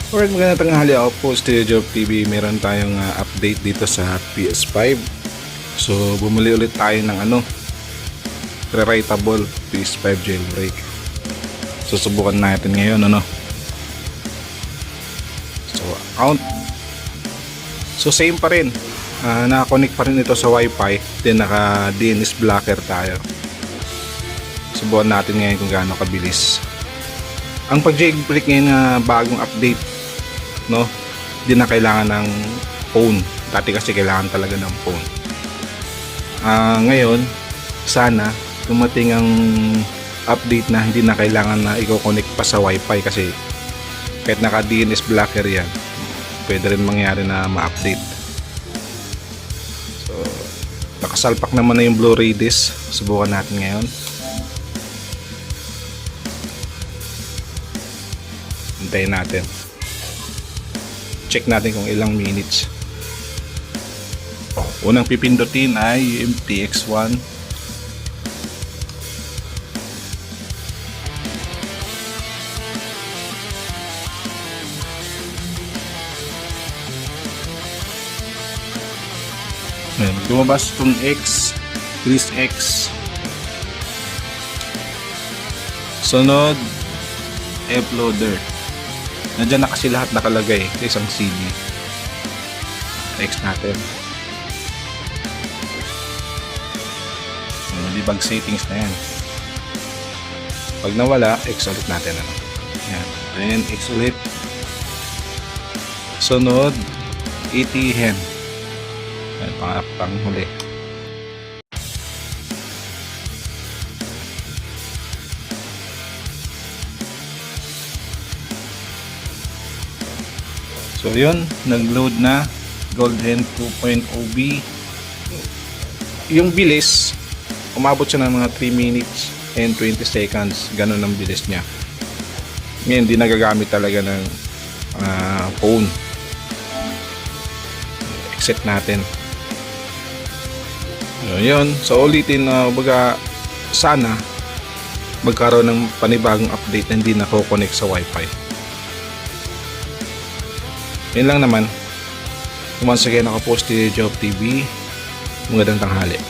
Alright, magandang tanghali. Ako po, Studio Job TV. Meron tayong update dito sa PS5. So, bumili ulit tayo ng rewritable PS5 jailbreak. Susubukan natin ngayon, So, account. So, same pa rin. Naka-connect pa rin ito sa Wi-Fi. Then, naka-DNS blocker tayo. Subukan natin ngayon kung gaano kabilis. Ang pag-jailbreak ngayon na bagong update, hindi na kailangan ng phone. Dati kasi kailangan talaga ng phone. Ngayon sana dumating ang update na hindi na kailangan na i-connect pa sa wifi, kasi kahit naka DNS blocker yan, pwede rin mangyari na ma-update. So, nakasalpak naman na yung Blu-ray disc. Subukan natin ngayon. Hintayin natin. Check natin kung ilang minutes. Unang pipindutin ay UMTX1. Lumabas itong X, Chris X. Sunod, F-loader. Nandiyan na kasi lahat nakalagay sa isang CD. Next natin. Debug settings na yan. Pag nawala, X ulit natin. Yan. Ayan, X ulit. Sunod, ATM. Ayan, pang huli. So yun, nag-load na Golden 2.0B. Yung bilis, umabot siya ng mga 3 minutes and 20 seconds. Ganun ang bilis niya. Ngayon, hindi nagagamit talaga ng phone. Exit natin. So yun, so ulitin na sana magkaroon ng panibagong update na hindi nako-connect sa wifi. Yun lang naman. Once again, ako po si Job TV. Magandang tanghali.